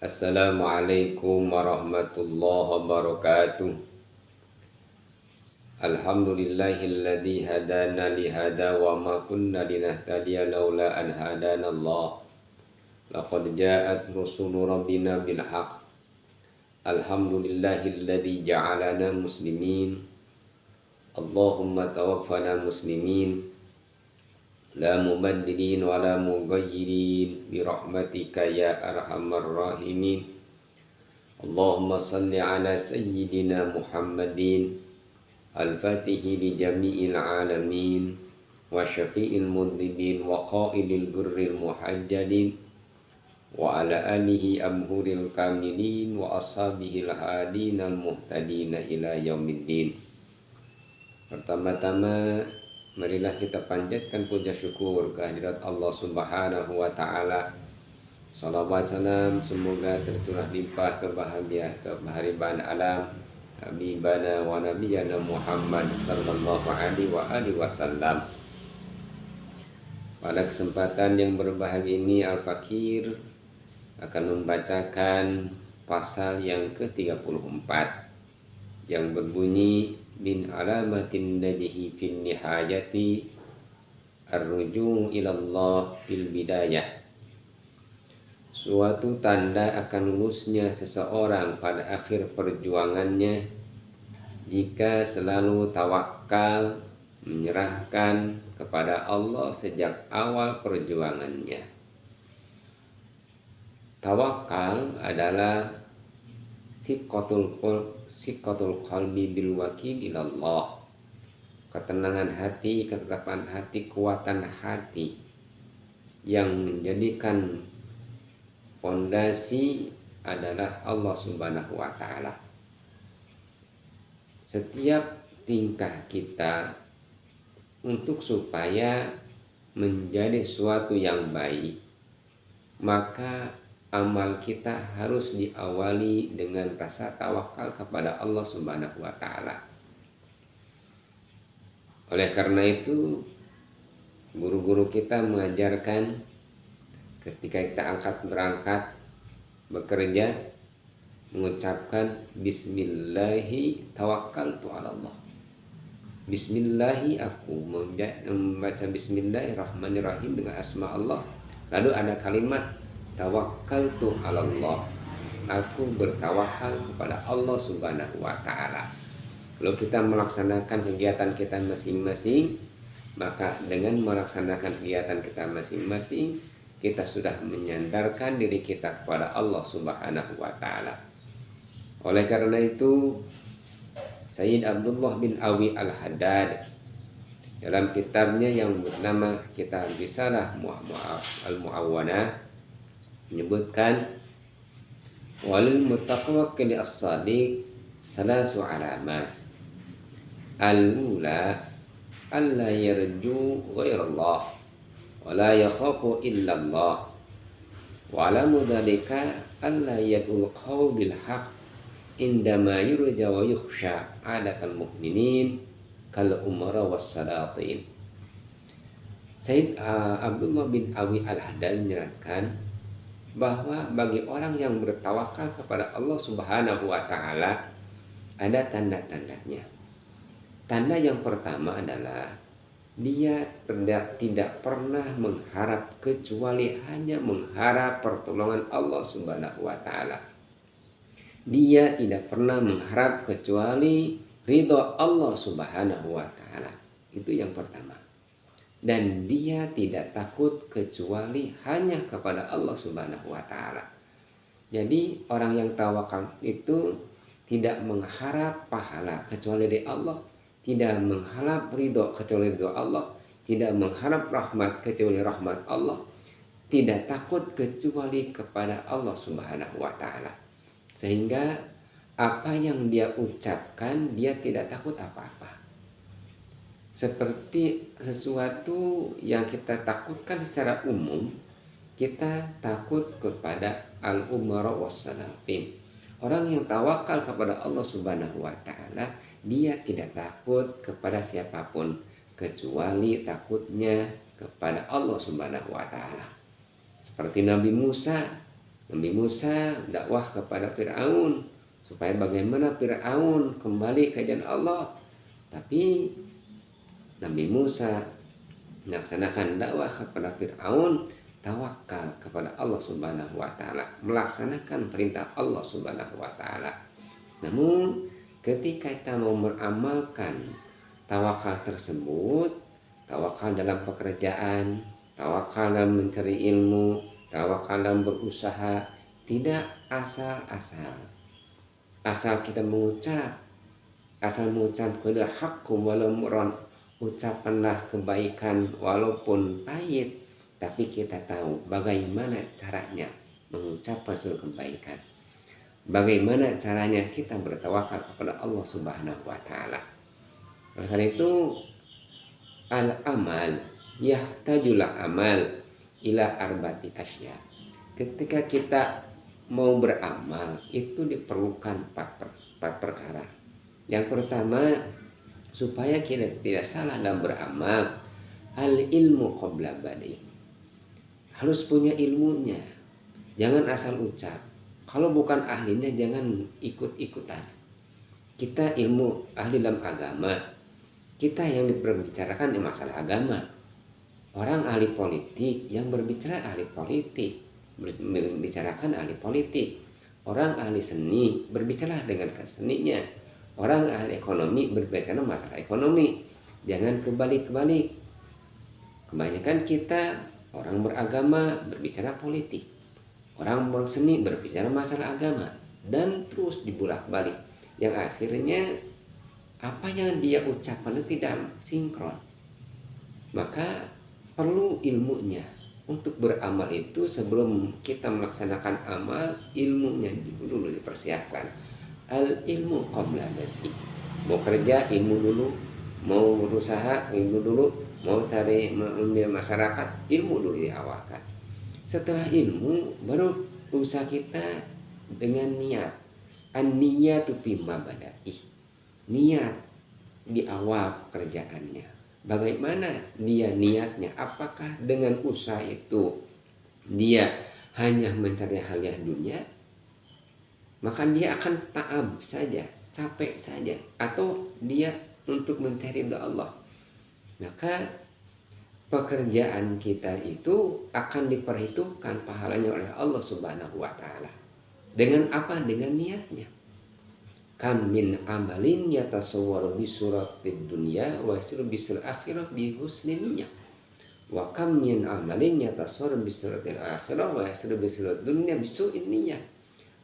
Assalamualaikum warahmatullahi wabarakatuh. Alhamdulillahilladzi hadana lihada wa ma kunna linahtadiya laula an hadana Allah. Laqad ja'at rusulu rabbina bil haqq. Alhamdulillahilladzi ja'alana muslimin. Allahumma tawaffana muslimin. La mubaddilin wa la mughayyirin bi rahmatika ya arhamar rahimin. Allahumma salli ala sayyidina Muhammadin al-fatihi li jami'il alamin wa syafi'il mudhibin wa qaidil gurril muhajjalin wa ala alihi abhuril kamilin wa ashabihil hadinal muhtadina ila yaumiddin. Pertama-tama marilah kita panjatkan puja syukur kehadirat Allah Subhanahu wa taala. Salawat salam semoga tercurah limpah kebahagiaan alam habibana wa nabiyana Muhammad sallallahu alaihi wasallam. Pada kesempatan yang berbahagia ini Al-Fakir akan membacakan pasal yang ke-34 yang berbunyi min alamatin najhi fin nihayati ar-ruju' ilallah fil bidayah. Suatu tanda akan lulusnya seseorang pada akhir perjuangannya jika selalu tawakal menyerahkan kepada Allah sejak awal perjuangannya. Tawakal adalah siqatul qalbi bil wakil ilallah, ketenangan hati, ketetapan hati, kuatan hati yang menjadikan fondasi adalah Allah Subhanahu wa taala. Setiap tingkah kita untuk supaya menjadi suatu yang baik, maka amal kita harus diawali dengan rasa tawakal kepada Allah Subhanahu wa taala. Oleh karena itu, guru-guru kita mengajarkan ketika kita berangkat bekerja mengucapkan bismillahi tawakkaltu ala Allah. Bismillahi, aku membaca bismillahirrahmanirrahim dengan asma Allah. Lalu ada kalimat tawakkaltu 'ala Allah. Aku bertawakal kepada Allah Subhanahu wa taala. Kalau kita melaksanakan kegiatan kita masing-masing, maka dengan melaksanakan kegiatan kita masing-masing, kita sudah menyandarkan diri kita kepada Allah Subhanahu wa taala. Oleh karena itu, Sayyid Abdullah bin Awi Al-Haddad dalam kitabnya yang bernama Kitab Risalah Al-Mu'awwanah menyebutkan walil mutawakkil as-sadiq salasu alamat. Al-ula alla yarju ghairallah wa la yakhafu illallah wa alamu dhalika alla yadul qawbil haq indama yurja wa yukhsha adatal mu'minin kal umara was salatin. Sayyid Abdullah bin Awi Al-Haddad menjelaskan bahwa bagi orang yang bertawakal kepada Allah Subhanahu wa taala ada tanda-tandanya. Tanda yang pertama adalah dia tidak pernah mengharap kecuali hanya mengharap pertolongan Allah Subhanahu wa taala. Dia tidak pernah mengharap kecuali ridho Allah Subhanahu wa taala. Itu yang pertama. Dan dia tidak takut kecuali hanya kepada Allah Subhanahu wa taala. Jadi orang yang tawakal itu tidak mengharap pahala kecuali dari Allah, tidak mengharap ridho kecuali ridho Allah, tidak mengharap rahmat kecuali rahmat Allah, tidak takut kecuali kepada Allah Subhanahu wa taala. Sehingga apa yang dia ucapkan dia tidak takut apa-apa. Seperti sesuatu yang kita takutkan secara umum, kita takut kepada al-umara wassalatin. Orang yang tawakal kepada Allah Subhanahu wa taala, dia tidak takut kepada siapapun kecuali takutnya kepada Allah Subhanahu wa taala. Seperti Nabi Musa Nabi Musa dakwah kepada Fir'aun supaya bagaimana Fir'aun kembali ke jalan Allah. Tapi Nabi Musa melaksanakan dakwah kepada Fir'aun, tawakal kepada Allah Subhanahu wa taala, melaksanakan perintah Allah Subhanahu wa taala. Namun ketika kita mau beramalkan tawakal tersebut, tawakal dalam pekerjaan, tawakal dalam mencari ilmu, tawakal dalam berusaha, tidak asal-asal. Asal kita mengucap, asal mengucap kepada haqqum walau murran, ucapanlah kebaikan walaupun pahit, tapi kita tahu bagaimana caranya mengucapkan suatu kebaikan. Bagaimana caranya kita bertawakal kepada Allah Subhanahu wa taala. Oleh karena itu al-amal yahtajul amal ila arba'ati asya. Ketika kita mau beramal itu diperlukan empat perkara. Yang pertama, supaya kita tidak salah dalam beramal, al ilmu qabla badi. Harus punya ilmunya. Jangan asal ucap. Kalau bukan ahlinya jangan ikut-ikutan. Kita ilmu ahli dalam agama. Kita yang diperbicarakan di masalah agama. Orang ahli politik yang berbicara ahli politik, berbicarakan ahli politik. Orang ahli seni berbicara dengan keseninya. Orang ahli ekonomi berbicara masalah ekonomi. Jangan kebalik-balik. Kebanyakan kita orang beragama berbicara politik. Orang berseni berbicara masalah agama. Dan terus dibulak-balik. Yang akhirnya apa yang dia ucapkan itu tidak sinkron. Maka perlu ilmunya. Untuk beramal itu sebelum kita melaksanakan amal, ilmunya dulu dipersiapkan. Al ilmu qabla badi. Mau kerja ilmu dulu, mau berusaha ilmu dulu, mau cari mengambil masyarakat ilmu dulu diawalkan. Setelah ilmu baru usaha kita dengan niat. An-niyatu fima bada'i. Niat di awal pekerjaannya. Bagaimana dia niatnya? Apakah dengan usaha itu dia hanya mencari hadiah dunia? Maka dia akan ta'ab saja, capek saja, atau dia untuk mencari ridha Allah. Maka pekerjaan kita itu akan diperhitungkan pahalanya oleh Allah Subhanahu wa taala. Dengan apa? Dengan niatnya. Kam min amalin yatasawwaru bi suratid dunya wa yasiru bisul akhirah bi husni niyyah. Wa kam min amalin yatasawwaru bi suratil akhirah wa yasiru bisul dunya bi su'in niyyah.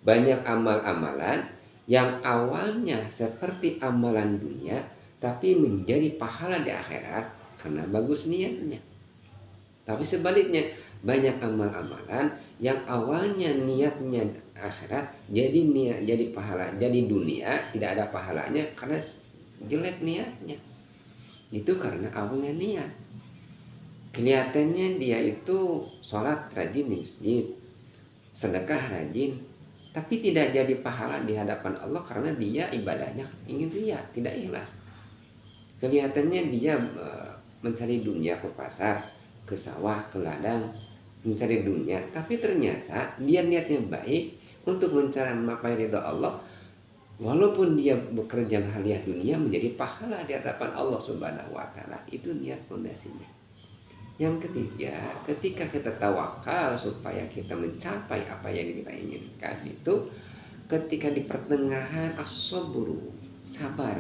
Banyak amal-amalan yang awalnya seperti amalan dunia tapi menjadi pahala di akhirat karena bagus niatnya. Tapi sebaliknya, banyak amal-amalan yang awalnya niatnya akhirat jadi pahala, jadi dunia tidak ada pahalanya karena jelek niatnya. Itu karena awalnya niat. Kelihatannya dia itu sholat rajin di masjid, sedekah rajin, tapi tidak jadi pahala di hadapan Allah karena dia ibadahnya ingin riya, tidak ikhlas. Kelihatannya dia mencari dunia ke pasar, ke sawah, ke ladang, mencari dunia, tapi ternyata dia niatnya baik untuk mencari mapai ridha Allah. Walaupun dia bekerja hadiah dunia menjadi pahala di hadapan Allah Subhanahu wa taala. Itu niat fondasinya. Yang ketiga, ketika kita tawakal supaya kita mencapai apa yang kita inginkan itu ketika di pertengahan as-sabru, sabar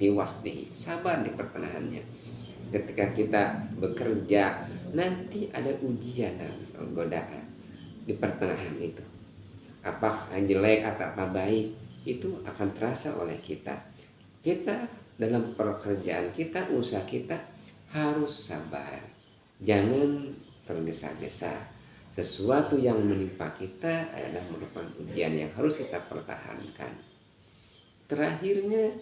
di wasdihi, sabar di pertengahannya. Ketika kita bekerja nanti ada ujian dan godaan di pertengahan itu. Apakah jelek atau apa baik itu akan terasa oleh kita. Kita dalam pekerjaan kita, usaha kita harus sabar. Jangan tergesa-gesa. Sesuatu yang menimpa kita adalah merupakan ujian yang harus kita pertahankan. Terakhirnya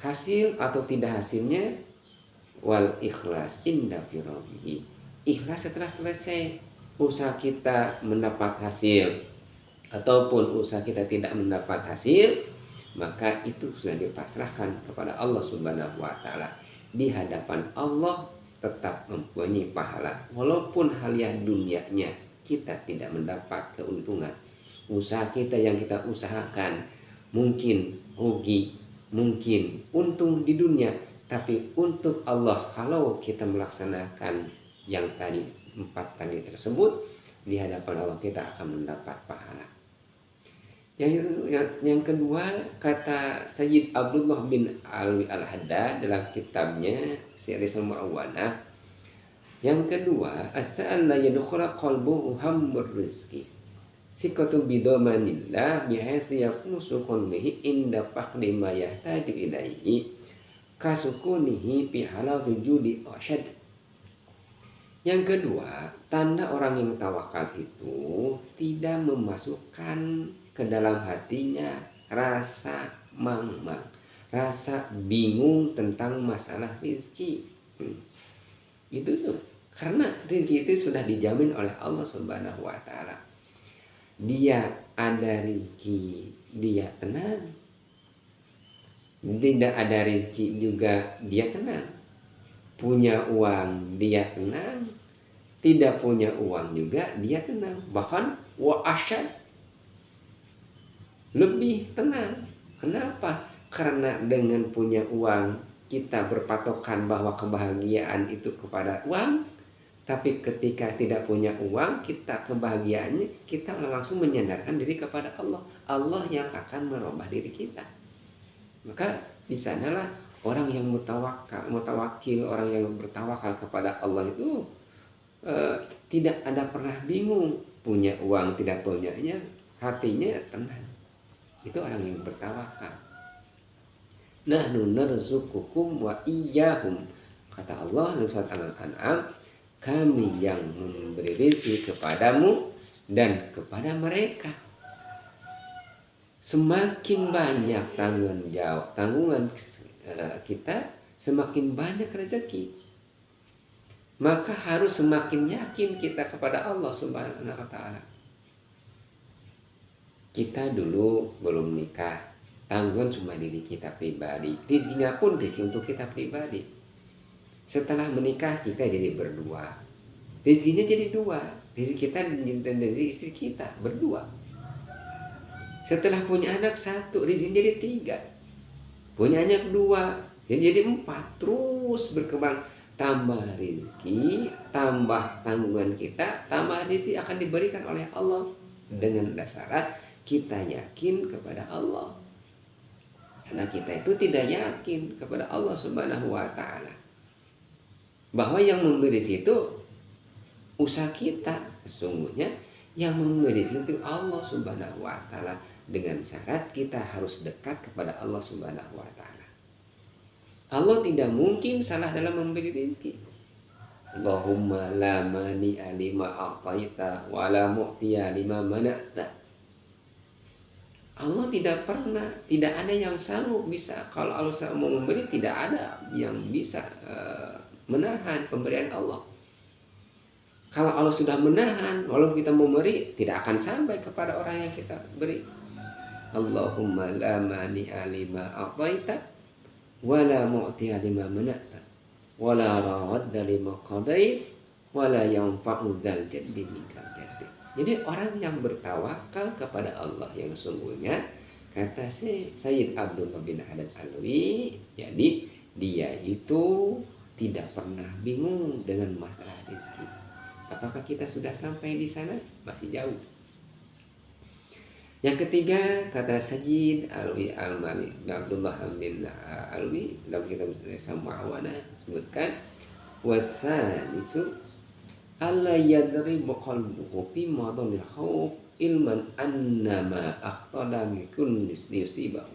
hasil atau tidak hasilnya wal ikhlas inda firaghihi. Ikhlas setelah selesai usaha kita mendapat hasil ataupun usaha kita tidak mendapat hasil, maka itu sudah dipasrahkan kepada Allah Subhanahu wa taala. Di hadapan Allah tetap mempunyai pahala walaupun hadiah dunianya kita tidak mendapat keuntungan. Usaha kita yang kita usahakan mungkin rugi, mungkin untung di dunia, tapi untuk Allah kalau kita melaksanakan yang tadi 4 tadi tersebut, di hadapan Allah kita akan mendapat pahala. Yang kedua, kata Sayyid Abdullah bin Alwi Al-Haddad dalam kitabnya Syiar Mu'awwanah, yang kedua, as-sa'al la yadkhula qalbuhu hammur rizqi sikatu bidamanillah bihaythu yaqusu qalbihi inda faqdi ma yahtaju ilaihi kasukunihi fi halal judi asyad. Yang kedua, tanda orang yang tawakal itu tidak memasukkan ke dalam hatinya rasa mang-mang, rasa bingung tentang masalah rezeki. Itu karena rezeki itu sudah dijamin oleh Allah Subhanahu wa taala. Dia ada rezeki, dia tenang. Tidak ada rezeki juga dia tenang. Punya uang dia tenang, tidak punya uang juga dia tenang. Bahkan wa asyad, lebih tenang. Kenapa? Karena dengan punya uang kita berpatokan bahwa kebahagiaan itu kepada uang. Tapi ketika tidak punya uang, kita kebahagiaannya kita langsung menyandarkan diri kepada Allah. Allah yang akan merubah diri kita. Maka di sanalah orang yang mutawakil, orang yang bertawakal kepada Allah itu tidak ada pernah bingung. Punya uang tidak punyanya, hatinya tenang. Itu orang yang bertawakal. Nahnu narzuqukum wa iyyahum, kata Allah dalam surat Al-An'am, kami yang memberi rezeki kepadamu dan kepada mereka. Semakin banyak tanggungan kita, semakin banyak rezeki. Maka harus semakin yakin kita kepada Allah Subhanahu wa taala. Kita dulu belum nikah, tanggungan cuma diri kita pribadi. Rezekinya pun rezeki untuk kita pribadi. Setelah menikah kita jadi berdua, rezekinya jadi 2, rezeki kita dan rezeki istri kita berdua. Setelah punya anak 1, rezekinya jadi 3, punya anak 2, jadi 4, terus berkembang. Tambah rezeki, tambah tanggungan kita, tambah rezeki akan diberikan oleh Allah dengan syarat kita yakin kepada Allah. Karena kita itu tidak yakin kepada Allah Subhanahu wa taala, bahwa yang memberi itu usaha kita. Sesungguhnya yang memberi itu Allah Subhanahu wa taala, dengan syarat kita harus dekat kepada Allah Subhanahu wa taala. Allah tidak mungkin salah dalam memberi rezeki. Allahumma la mani'a lima a'taita wa la mu'tiya lima mana'ta. Allah tidak ada yang sanggup bisa. Kalau Allah mau memberi, tidak ada yang bisa menahan pemberian Allah. Kalau Allah sudah menahan, walaupun kita mau memberi, tidak akan sampai kepada orang yang kita beri. Allahumma la mani'a lima a'taita wa la mu'tiya lima mana'ta wa la radda lima qadait wa la yanfa'u dzal jaddi minkal jaddi. Jadi orang yang bertawakal kepada Allah yang sungguhnya, kata Sayyid Abdullah bin Haddad Alwi, jadi dia itu tidak pernah bingung dengan masalah rezeki. Apakah kita sudah sampai di sana? Masih jauh. Yang ketiga, kata Sayyid Alwi Al-Malik Abdullah bin Alwi dalam kitab Syiar Mu'awwanah, sebutkan wasanisu alla yadribu qalbuhu fi madhamil khawf ilman annama akhtada min kulli yusibahu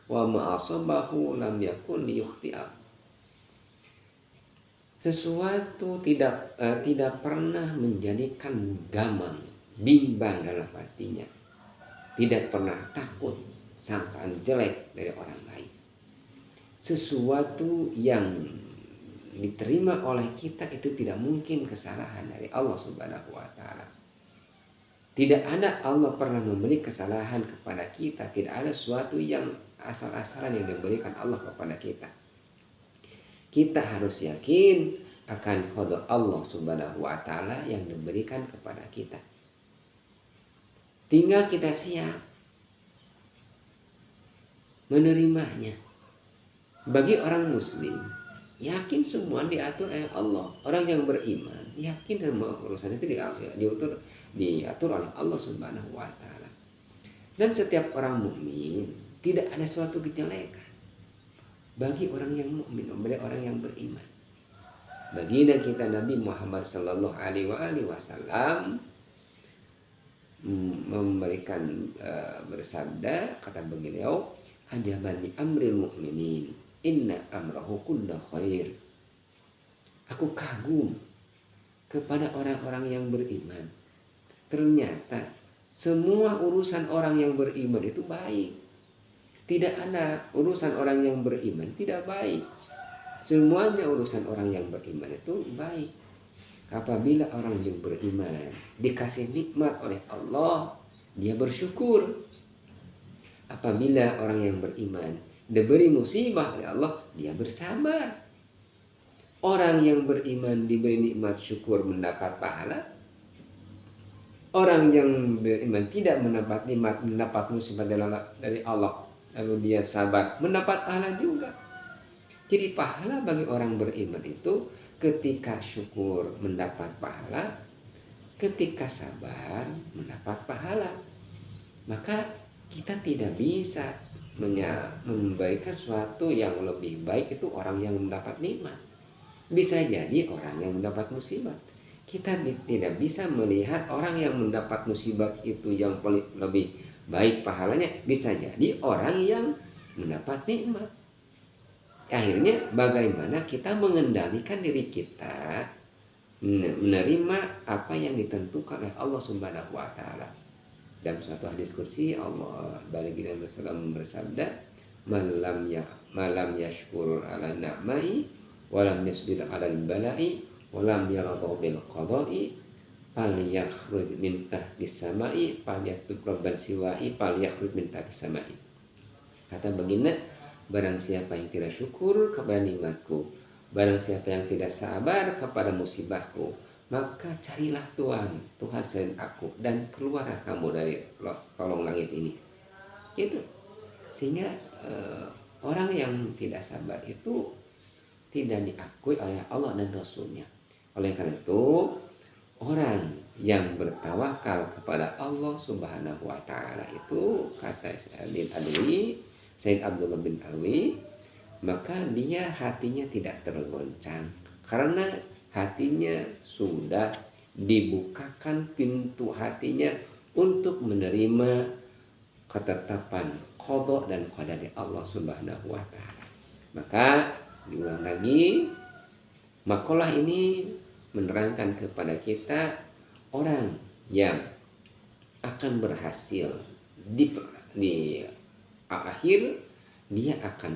wa ma asabahu lam yakun liyukhti'ah. Sesuatu tidak pernah menjadikan gamang, bimbang dalam hatinya, tidak pernah takut sangkaan jelek dari orang lain. Sesuatu yang diterima oleh kita itu tidak mungkin kesalahan dari Allah Subhanahu wa taala. Tidak ada Allah pernah memberi kesalahan kepada kita, tidak ada sesuatu yang asal-asalan yang diberikan Allah kepada kita. Kita harus yakin akan qada Allah Subhanahu wa taala yang diberikan kepada kita. Tinggal kita siap menerimanya. Bagi orang muslim, yakin semua diatur oleh Allah. Orang yang beriman yakin semua urusan itu diatur oleh Allah Subhanahu wa taala. Dan setiap orang mukmin tidak ada suatu kejelekan bagi orang yang mukmin, bagi orang yang beriman. Baginda kita Nabi Muhammad sallallahu alaihi wasallam memberikan bersabda, kata beliau, ajaban li amril mu'minin inna amrahu kullu khair. Aku kagum kepada orang-orang yang beriman. Ternyata semua urusan orang yang beriman itu baik. Tidak ada urusan orang yang beriman tidak baik. Semuanya urusan orang yang beriman itu baik. Apabila orang yang beriman dikasih nikmat oleh Allah, dia bersyukur. Apabila orang yang beriman diberi musibah oleh Allah, dia bersabar. Orang yang beriman diberi nikmat syukur mendapat pahala. Orang yang beriman tidak mendapat nikmat, mendapat musibah dari Allah, lalu dia sabar, mendapat pahala juga. Jadi pahala bagi orang beriman itu ketika syukur mendapat pahala, ketika sabar mendapat pahala. Maka kita tidak bisa memberikan sesuatu yang lebih baik itu orang yang mendapat nikmat. Bisa jadi orang yang mendapat musibah. Kita tidak bisa melihat orang yang mendapat musibah itu yang lebih baik pahalanya. Bisa jadi orang yang mendapat nikmat. Akhirnya bagaimana kita mengendalikan diri kita menerima apa yang ditentukan oleh Allah Subhanahu wa taala. Dalam suatu hadis kursi Allah baginda Rasulullah bersabda, malam yashkur ala na'mai walam yasbir ala balai walam yaradu bil qada'i fal yakhruj min tahtis samai fal yaktub rabban siwai fal yakhruj min tahtis samai. Kata baginda, barang siapa yang tidak syukur kepada nikmatku, barang siapa yang tidak sabar kepada musibahku, maka carilah Tuhan selain aku, dan keluarlah kamu dari kolong langit ini. Gitu. Sehingga orang yang tidak sabar itu tidak diakui oleh Allah dan Rasulnya. Oleh karena itu, orang yang bertawakal kepada Allah Subhanahu wa taala itu, kata Sayyid Abdullah bin Alwi, maka dia hatinya tidak tergoncang karena hatinya sudah dibukakan pintu hatinya untuk menerima ketetapan qada dan qadar dari Allah Subhanahu wa taala. Maka diulang lagi, makalah ini menerangkan kepada kita orang yang akan berhasil di akhir, dia akan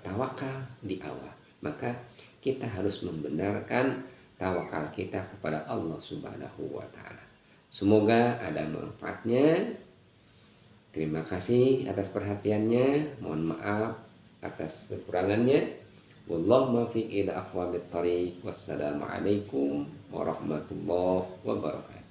tawakal di awal. Maka kita harus membenarkan tawakal kita kepada Allah Subhanahu wa taala. Semoga ada manfaatnya. Terima kasih atas perhatiannya. Mohon maaf atas kekurangannya. Wallahu muwaffiq ila aqwamit thoriq. Wassalamualaikum warahmatullahi wabarakatuh.